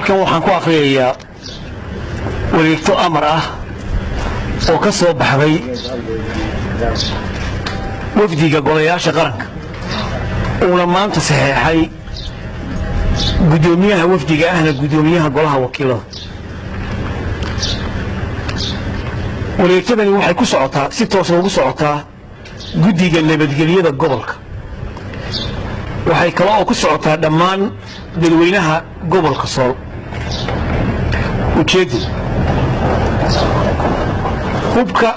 halkan waxaan ku akhriyayaa wareegto amar ah oo ka soo baxday wafdiga golayaasha qaranka uuna maanta saxeexay gudoomiyaha wafdiga ahna gudoomiyaha golaha wakiilada. wareegtadani waxay ku socotaa si toos ugu socotaa guddiga nabadgelyada gobolka. waxay kale oo ku socotaa dhammaan dadweynaha gobolka Sool. ujeedadu hubka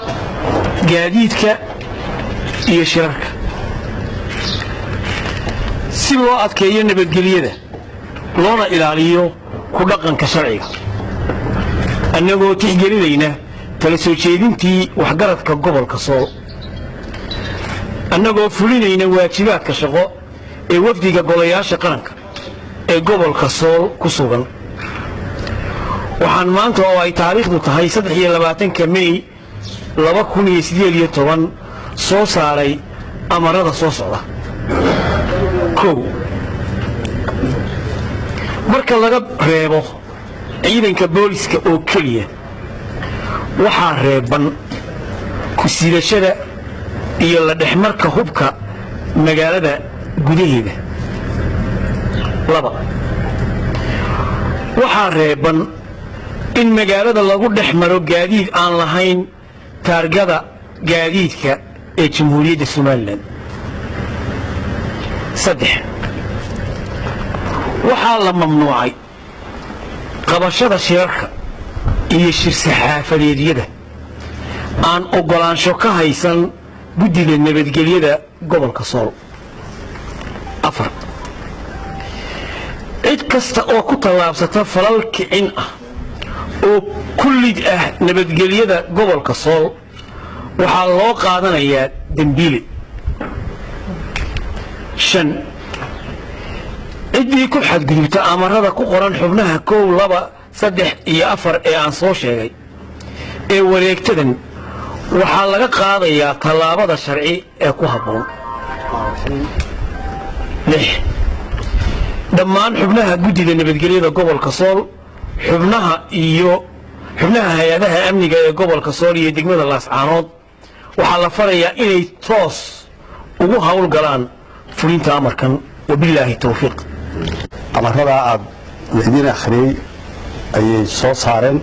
gaadiidka iyo shirarka si loo adkeeyo nabadgelyada loona ilaaliyo ku dhaqanka sharciga annagoo tixgelinayna tala soo jeedintii waxgaradka gobolka Sool annagoo fulinayna waajibaadka shaqo ee wafdiga golayaasha qaranka ee gobolka Sool ku sugan. waxaan maanta oo ay taariikhdu tahay 23 May 2018 soo saaray amarada soo socda. kow, marka laga reebo ciidanka booliska oo keliya waxaa reeban ku siidashada iyo la dhexmarka hubka magaalada gudaheeda. laba, waxaa reeban in magaalada lagu dhex maro gaadiid aan lahayn taargada gaadiidka ee Jamhuuriyadda Soomaaliland. saddex, waxaa la mamnuucay qabashada shirarka iyo shir saxaafadeedyada aan ogolaansho ka haysan guddiga nabadgelyada gobolka Sool. afar, cid kasta oo ku tallaabsata falal kicin ah oo kullid ah nabadgelyada gobolka Sool waxaa loo qaadanayaa dambiile. shan, ciddii ku xadgudubta amarada ku qoran xubnaha 1, 2, 3 iyo 4 ee aan soo sheegay ee wareegtadan waxaa laga qaadayaa tallaabada sharci ee ku habboon. 6, dhammaan xubnaha guddiga nabadgelyada gobolka Sool, xubnaha hay-adaha amniga ee gobolka Sool iyo degmada Laascaanood waxaa la farayaa inay toos ugu hawl galaan fulinta amarkan. wabilaahi tawfiiq. amarada aad wixdiin akhriyay ayay soo saareen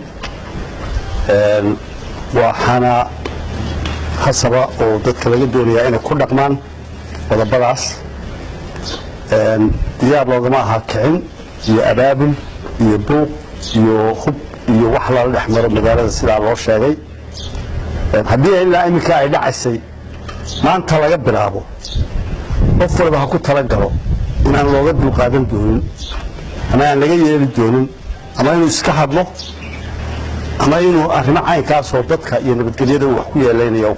waxaana hasaba oo dadka laga doonayaa inay ku dhaqmaan qodobadaas. diyaar loogama aha kicin iyo abaabul iyo buuq iyo hub iyo wax lala dhex maro magaalada sidaa loo sheegay. haddii ilaa iminka ay dhacaysay maanta laga bilaabo qof walba ha ku talagalo inaan looga dulqaadan doonin ama aan laga yeeli doonin ama inuu iska hadlo ama inuu arrimo caynkaasoo dadka iyo nabadgelyada wax ku yeelaynayo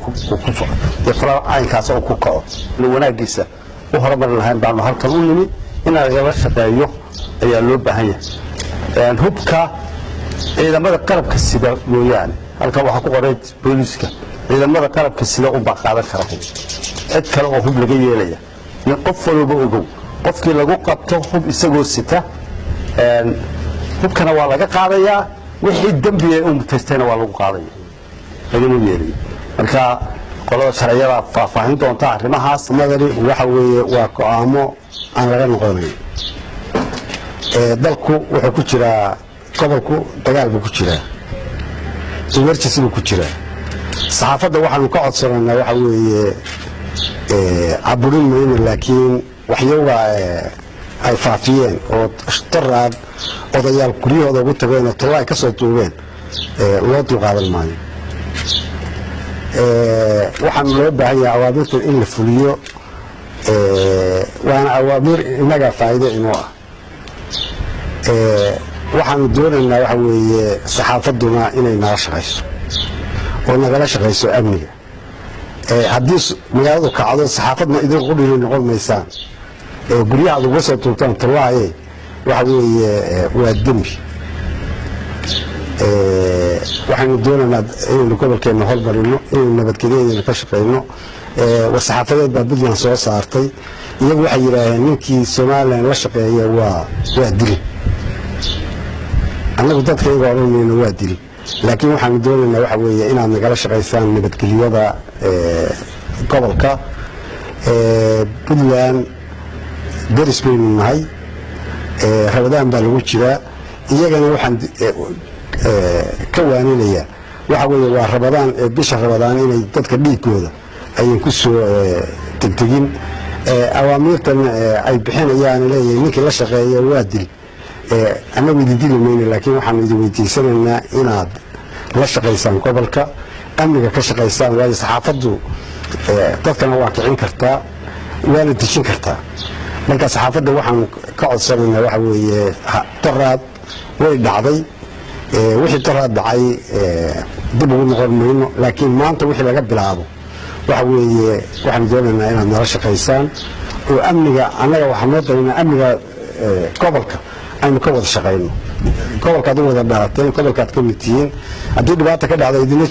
falal caynkaas oo ku kaco wanaaggiisa u horumari lahayn baanu halkan u nimi in lagala shaqeeyo ayaa loo baahan yahay. hubka ciidamada qalabka sida mooyaane halkan waxaa ku qoray booliska ciidamada qalabka sida u baqaadan kara hub cid kale oo hub laga yeelaya in qof walba ogow qofkii lagu qabto hub isagoo sita hubkana waa laga qaadayaa wixii dambi ay u mutaystayna waa lagu qaadaya lagama yeelayo. marka qolada sharciyada faahfaahin doonta arrimahaas madani waxa weeye waa go'aamo aan laga noqonayn. dalku wuxuu ku jiraa gobolku dagaal buu ku jiraa emergency buu ku jiraa. saxaafadda waxaanu ka codsanaynaa waxa weeye caburin mayno laakiin waxyowga ay faafiyeen oo daraad odayaal guryahooda ugu tageen oo talo ay ka soo duubeen loo dulqaadan maayo. waxaanu loo baahan yahay awaamirta in la fuliyo waana awaamir inaga faa'iido inoo ah. waxaanu doonaynaa waxa weeye saxaafadduna inay nala shaqayso oo nagala shaqayso amniga. haddii magaaladu kacdo saxaafadna idin qudhili noqon maysaan guryaha aad uga soo duubtaan tallaaye waxa weeye waa dembi. waxaanu doonaynaa inaynu gobolkeenna hormarino inaynu nabadgelyadeena ka shaqayno. war-saxaafadeed baa Puntland soo saartay iyagu waxay yidhaaheen ninkii Somaliland la shaqeeya waa dili annagu dadkayga odhanayna waa dil laakiin waxaanu doonaynaa waxa weeye inaad nagala shaqaysaan nabadgelyada gobolka puntland deris baynu nahay rabadaan baa lagu jiraa iyagana waxaan ka waaninayaa waxa weeye waa rabadaan bisha rabadaan inay dadka dhiigooda ayan ku soo tegtegin awaamiirtan ay bixinayaan leeyahay ninkii la shaqeeya waa dil annagu idin dili mayno laakiin waxaanu idin weydiisanaynaa inaad la shaqaysaan gobolka amniga ka shaqaysaan waayo saxaafaddu dadkana waa kicin kartaa waana dejin kartaa marka saxaafadda waxaan ka codsanaynaa waxa weeye daraad way dhacday wixii daraad dhacay dib ugu noqon mayno laakiin maanta wixii laga bilaabo waxa weeye waxaan doonaynaa inaad nala shaqaysaan oo amniga annaga waxaan noo dareynaa amniga gobolka aynu ka wada shaqayno gobolkaad u wada dhalateen gobolkaad ka mid tihiin haddii dhibaata ka dhacda idinla